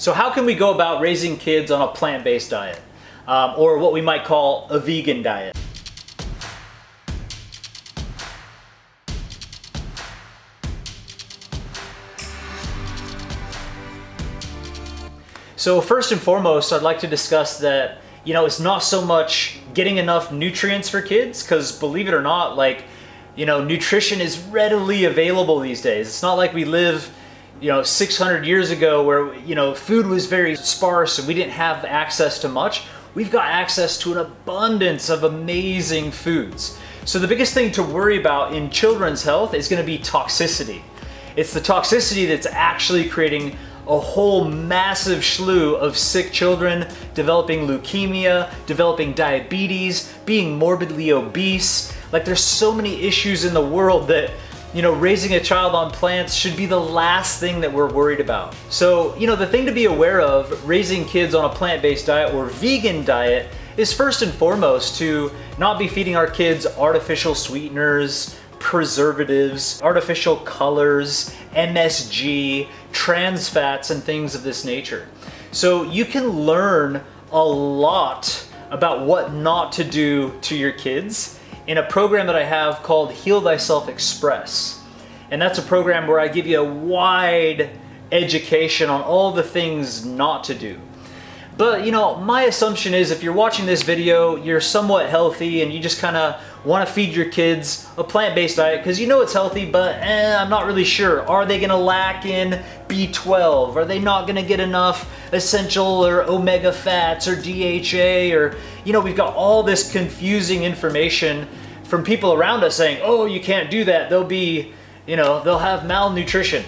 So how can we go about raising kids on a plant-based diet, or what we might call a vegan diet? So first and foremost, I'd like to discuss that, it's not so much getting enough nutrients for kids, because believe it or not, nutrition is readily available these days. It's not like we live 600 years ago where, food was very sparse and we didn't have access to much. We've got access to an abundance of amazing foods. So the biggest thing to worry about in children's health is going to be toxicity. It's the toxicity that's actually creating a whole massive slew of sick children, developing leukemia, developing diabetes, being morbidly obese. There's so many issues in the world that raising a child on plants should be the last thing that we're worried about. So, the thing to be aware of raising kids on a plant-based diet or vegan diet is first and foremost to not be feeding our kids artificial sweeteners, preservatives, artificial colors, MSG, trans fats, and things of this nature. So you can learn a lot about what not to do to your kids in a program that I have called Heal Thyself Express. And that's a program where I give you a wide education on all the things not to do. But my assumption is if you're watching this video, you're somewhat healthy and you just kind of want to feed your kids a plant-based diet because it's healthy, but I'm not really sure. Are they going to lack in B12? Are they not going to get enough essential or omega fats or DHA? Or, we've got all this confusing information from people around us saying, oh, you can't do that. They'll be, they'll have malnutrition.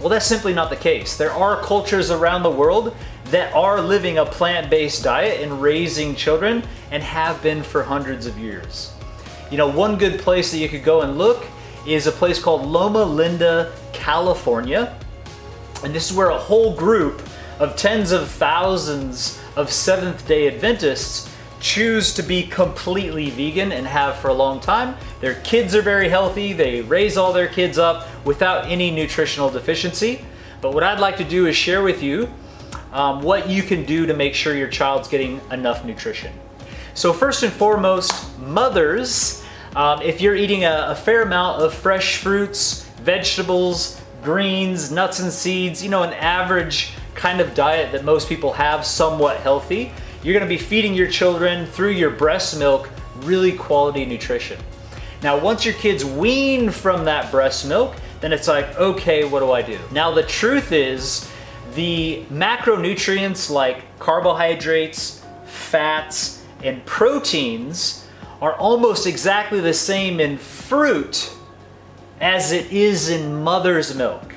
Well, that's simply not the case. There are cultures around the world that are living a plant-based diet and raising children and have been for hundreds of years. One good place that you could go and look is a place called Loma Linda, California. And this is where a whole group of tens of thousands of Seventh-day Adventists choose to be completely vegan and have for a long time. Their kids are very healthy. They raise all their kids up without any nutritional deficiency. But what I'd like to do is share with you what you can do to make sure your child's getting enough nutrition. So first and foremost, mothers, if you're eating a fair amount of fresh fruits, vegetables, greens, nuts and seeds, an average kind of diet that most people have, somewhat healthy, you're going to be feeding your children through your breast milk really quality nutrition. Now, once your kids wean from that breast milk, then it's like, okay, what do I do? Now, the truth is the macronutrients like carbohydrates, fats, and proteins are almost exactly the same in fruit as it is in mother's milk.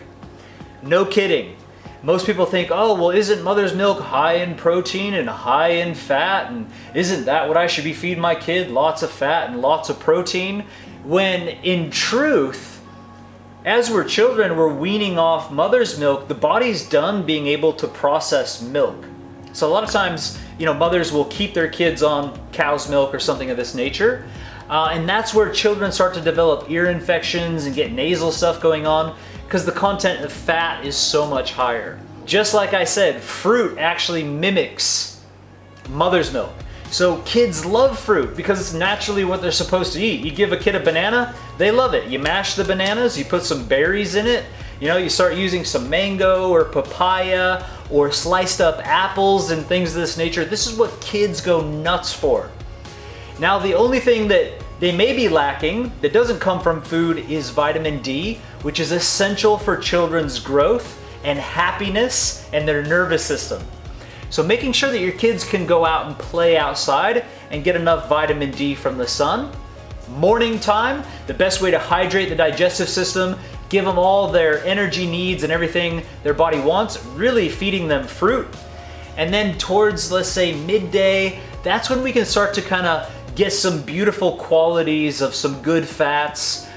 No kidding. Most people think, oh, well, isn't mother's milk high in protein and high in fat? And isn't that what I should be feeding my kid? Lots of fat and lots of protein. When in truth, as we're children, we're weaning off mother's milk, the body's done being able to process milk. So a lot of times, mothers will keep their kids on cow's milk or something of this nature. And that's where children start to develop ear infections and get nasal stuff going on because the content of fat is so much higher. Just like I said, fruit actually mimics mother's milk. So kids love fruit because it's naturally what they're supposed to eat. You give a kid a banana, they love it. You mash the bananas, you put some berries in it, you start using some mango or papaya or sliced up apples and things of this nature. This is what kids go nuts for. Now, the only thing that they may be lacking that doesn't come from food is vitamin D, which is essential for children's growth and happiness and their nervous system. So making sure that your kids can go out and play outside and get enough vitamin D from the sun. Morning time, the best way to hydrate the digestive system, give them all their energy needs and everything their body wants, really feeding them fruit. And then towards, let's say, midday, that's when we can start to kind of get some beautiful qualities of some good fats,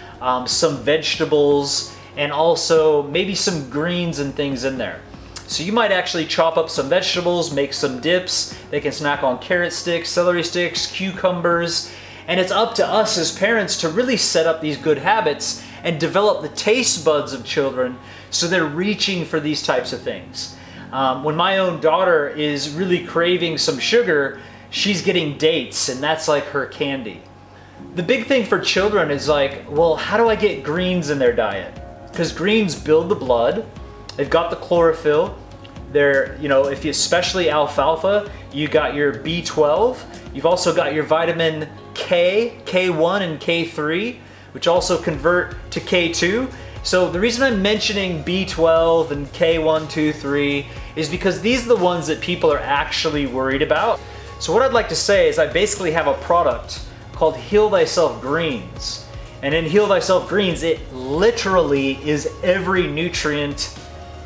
some vegetables, and also maybe some greens and things in there. So you might actually chop up some vegetables, make some dips. They can snack on carrot sticks, celery sticks, cucumbers, and it's up to us as parents to really set up these good habits and develop the taste buds of children so they're reaching for these types of things. When my own daughter is really craving some sugar, she's getting dates, and that's like her candy. The big thing for children is like, well, how do I get greens in their diet? Because greens build the blood, they've got the chlorophyll, they're, you know, if you, especially alfalfa, you got your B12, you've also got your vitamin K, K1 and K3, which also convert to K2. So the reason I'm mentioning B12 and K1, 2, 3 is because these are the ones that people are actually worried about. So what I'd like to say is I basically have a product called Heal Thyself Greens. And in Heal Thyself Greens, it literally is every nutrient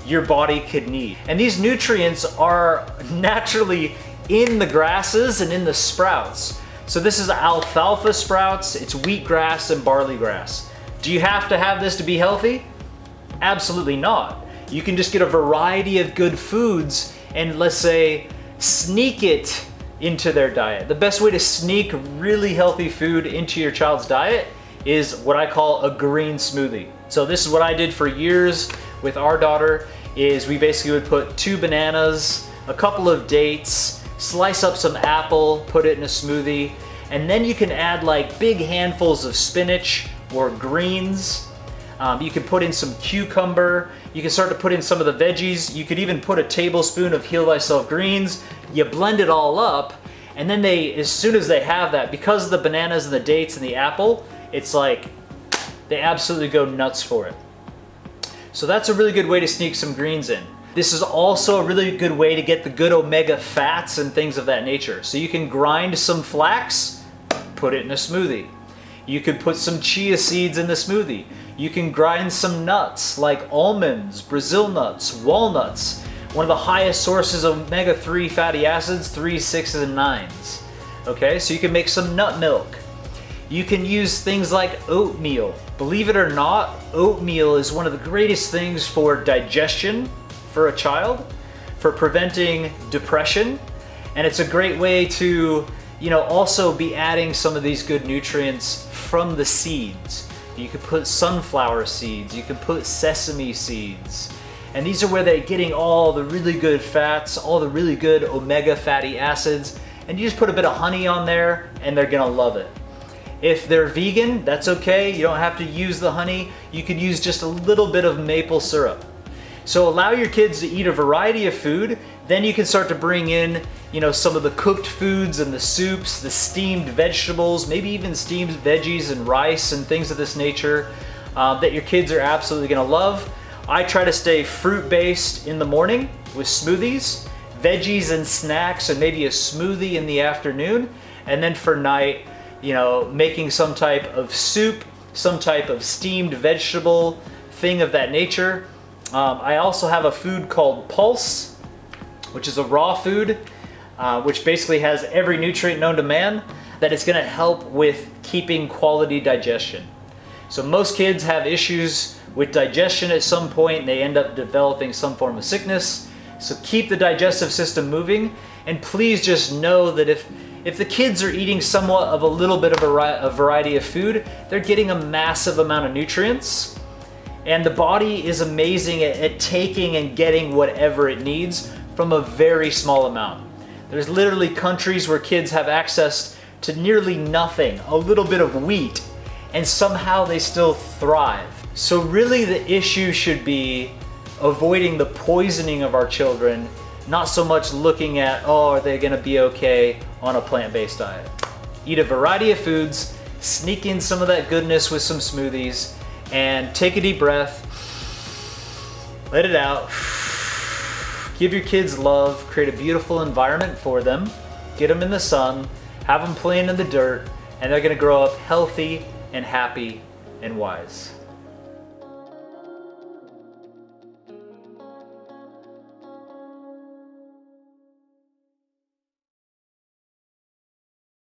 your body could need. And these nutrients are naturally in the grasses and in the sprouts. So this is alfalfa sprouts, it's wheatgrass and barley grass. Do you have to have this to be healthy? Absolutely not. You can just get a variety of good foods and, let's say, sneak it into their diet. The best way to sneak really healthy food into your child's diet is what I call a green smoothie. So this is what I did for years with our daughter, is we basically would put 2 bananas, a couple of dates, slice up some apple, put it in a smoothie, and then you can add like big handfuls of spinach or greens. You can put in some cucumber. You can start to put in some of the veggies. You could even put a tablespoon of Heal Thyself Greens. You blend it all up, and then as soon as they have that, because of the bananas and the dates and the apple, it's like they absolutely go nuts for it. So that's a really good way to sneak some greens in. This is also a really good way to get the good omega fats and things of that nature. So you can grind some flax, put it in a smoothie. You could put some chia seeds in the smoothie. You can grind some nuts like almonds, Brazil nuts, walnuts. One of the highest sources of omega-3 fatty acids, 3s, 6s, and 9s. Okay, so you can make some nut milk. You can use things like oatmeal. Believe it or not, oatmeal is one of the greatest things for digestion for a child, for preventing depression, and it's a great way to, you know, also be adding some of these good nutrients from the seeds. You could put sunflower seeds, you can put sesame seeds, and these are where they're getting all the really good fats, all the really good omega fatty acids, and you just put a bit of honey on there and they're gonna love it. If they're vegan, that's okay. You don't have to use the honey. You could use just a little bit of maple syrup. So allow your kids to eat a variety of food, then you can start to bring in, you know, some of the cooked foods and the soups, the steamed vegetables, maybe even steamed veggies and rice and things of this nature that your kids are absolutely gonna love. I try to stay fruit-based in the morning with smoothies, veggies and snacks, and maybe a smoothie in the afternoon, and then for night, you know, making some type of soup, some type of steamed vegetable, thing of that nature. I also have a food called Pulse, which is a raw food, which basically has every nutrient known to man, that is going to help with keeping quality digestion. So most kids have issues with digestion at some point, and they end up developing some form of sickness. So keep the digestive system moving, and please just know that if the kids are eating somewhat of a little bit of a variety of food, they're getting a massive amount of nutrients. And the body is amazing at taking and getting whatever it needs from a very small amount. There's literally countries where kids have access to nearly nothing, a little bit of wheat, and somehow they still thrive. So really the issue should be avoiding the poisoning of our children, not so much looking at, oh, are they gonna be okay on a plant-based diet? Eat a variety of foods, sneak in some of that goodness with some smoothies, and take a deep breath, let it out, give your kids love, create a beautiful environment for them, get them in the sun, have them playing in the dirt, and they're gonna grow up healthy and happy and wise.